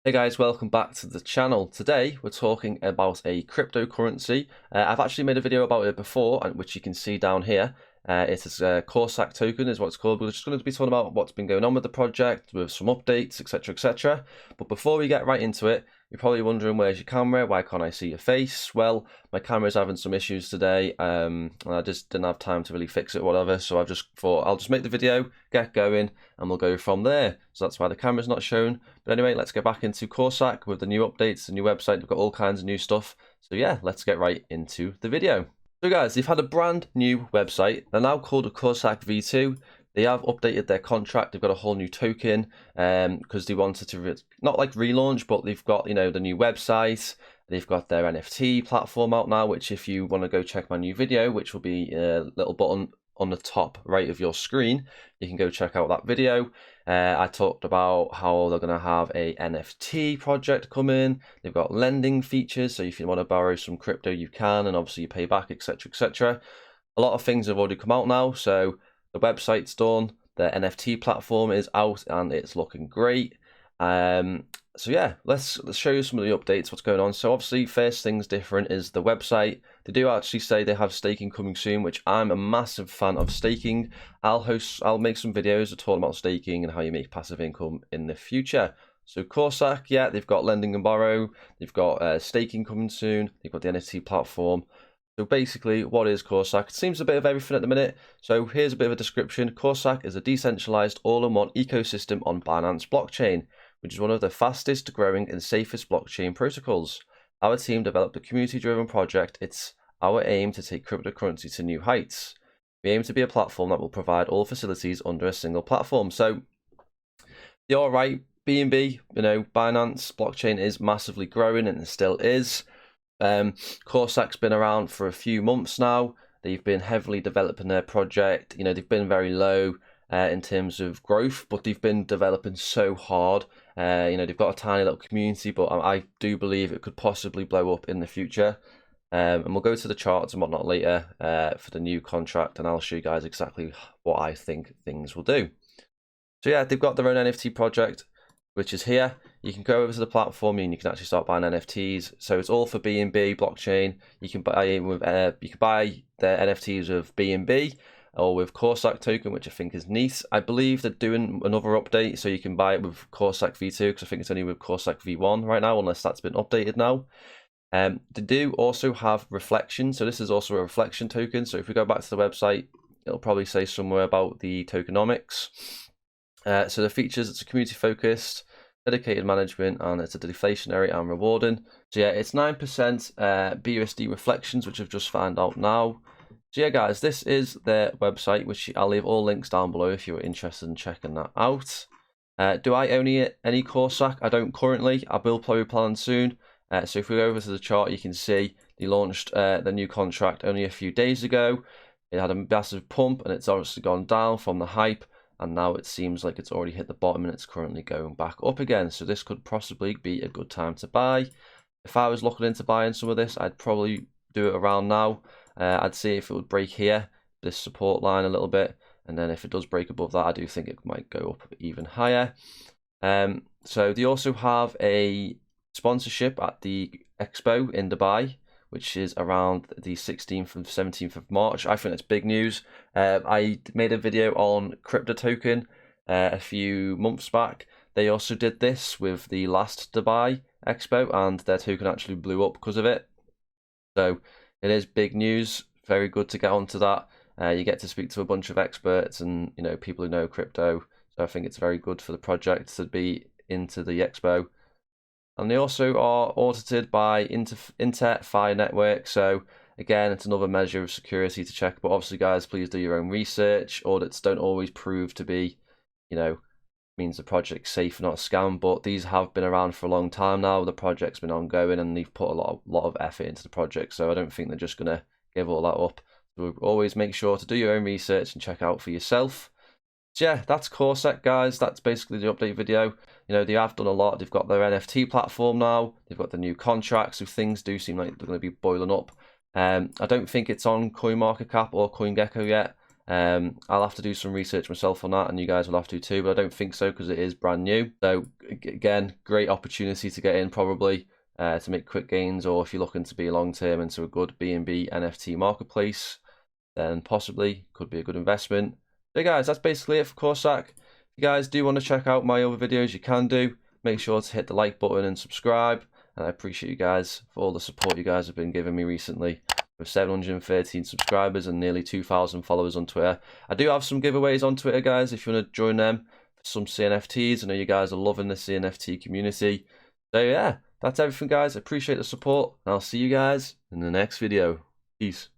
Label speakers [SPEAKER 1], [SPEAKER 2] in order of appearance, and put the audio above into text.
[SPEAKER 1] Hey guys, welcome back to the channel. Today we're talking about a cryptocurrency. I've actually made a video about it before, which you can see down here. It is a Corsac token is what it's called. We're just going to be talking about what's been going on with the project, with some updates, etc, etc. But before we get right into it, you're probably wondering, where's your camera? Why can't I see your face? Well, my camera's having some issues today, and I just didn't have time to really fix it, whatever. So I've just thought I'll just make the video, get going, and we'll go from there. So that's why the camera's not shown. But anyway, let's get back into Corsac with the new updates, the new website. We've got all kinds of new stuff. So yeah, let's get right into the video. So guys, they've had a brand new website. They're now called a Corsac V2. They have updated their contract. They've got a whole new token because they wanted to not like relaunch, but they've got, you know, the new website. They've got their NFT platform out now, which if you want to go check my new video, which will be a little button on the top right of your screen, you can go check out that video. I talked about how they're going to have a NFT project come in. They've got lending features, so if you want to borrow some crypto, you can, and obviously you pay back, etc, etc. A lot of things have already come out now, so the website's done, the NFT platform is out, and it's looking great. So yeah, let's show you some of the updates, what's going on. So obviously, first things different is the website. They do actually say they have staking coming soon, which I'm a massive fan of staking. I'll make some videos talking about staking and how you make passive income in the future. So Corsac, yeah, they've got lending and borrow. They've got staking coming soon. They've got the NFT platform. So basically, what is Corsac? It seems a bit of everything at the minute. So here's a bit of a description. Corsac is a decentralized all-in-one ecosystem on Binance blockchain, which is one of the fastest growing and safest blockchain protocols. Our team developed a community-driven project. It's our aim to take cryptocurrency to new heights. We aim to be a platform that will provide all facilities under a single platform. So you're right, BNB, you know, Binance blockchain is massively growing, and it still is. Corsac's been around for a few months now. They've been heavily developing their project. You know, they've been very low in terms of growth, but they've been developing so hard. You know, they've got a tiny little community, but I do believe it could possibly blow up in the future. And we'll go to the charts and whatnot later for the new contract, and I'll show you guys exactly what I think things will do. So yeah, they've got their own NFT project, which is here. You can go over to the platform and you can actually start buying NFTs. So it's all for BNB blockchain. You can buy the NFTs of BNB or with Corsac token, which I think is neat. I believe they're doing another update, so you can buy it with Corsac V2, because I think it's only with Corsac V1 right now, unless that's been updated now. They do also have reflection, so this is also a reflection token. So if we go back to the website, it'll probably say somewhere about the tokenomics. So the features, it's a community focused, dedicated management, and it's a deflationary and rewarding. So yeah, it's 9% BUSD reflections, which I've just found out now. So yeah guys, this is their website, which I'll leave all links down below if you're interested in checking that out. Do I own any Corsac? I don't currently. I will probably plan soon. So if we go over to the chart, you can see they launched the new contract only a few days ago. It had a massive pump, and it's obviously gone down from the hype, and now it seems like it's already hit the bottom and it's currently going back up again. So this could possibly be a good time to buy. If I was looking into buying some of this, I'd probably do it around now. I'd see if it would break here, this support line a little bit, and then if it does break above that, I do think it might go up even higher. So they also have a sponsorship at the Expo in Dubai, which is around the 16th and 17th of March. I think that's big news. I made a video on Crypto Token a few months back. They also did this with the last Dubai Expo, and their token actually blew up because of it. So it is big news. Very good to get onto that. You get to speak to a bunch of experts and, you know, people who know crypto. So I think it's very good for the project to be into the Expo. And they also are audited by Inter-Fi Network. So again, it's another measure of security to check. But obviously, guys, please do your own research. Audits don't always prove to be, you know, means the project's safe, not a scam. But these have been around for a long time now. The project's been ongoing, and they've put a lot of effort into the project. So I don't think they're just gonna give all that up. So always make sure to do your own research and check out for yourself. So yeah, that's Corsac, guys. That's basically the update video. You know, they have done a lot. They've got their NFT platform now. They've got the new contracts, so things do seem like they're going to be boiling up. I don't think it's on CoinMarketCap or CoinGecko yet. I'll have to do some research myself on that, and you guys will have to too, but I don't think so because it is brand new. So again, great opportunity to get in probably to make quick gains, or if you're looking to be long term into a good BNB NFT marketplace, then possibly could be a good investment. So guys, that's basically it for Corsac. If you guys do want to check out my other videos, you can do. Make sure to hit the like button and subscribe. And I appreciate you guys for all the support you guys have been giving me recently. With 713 subscribers and nearly 2,000 followers on Twitter. I do have some giveaways on Twitter, guys, if you want to join them for some CNFTs. I know you guys are loving the CNFT community. So yeah, that's everything, guys. I appreciate the support, and I'll see you guys in the next video. Peace.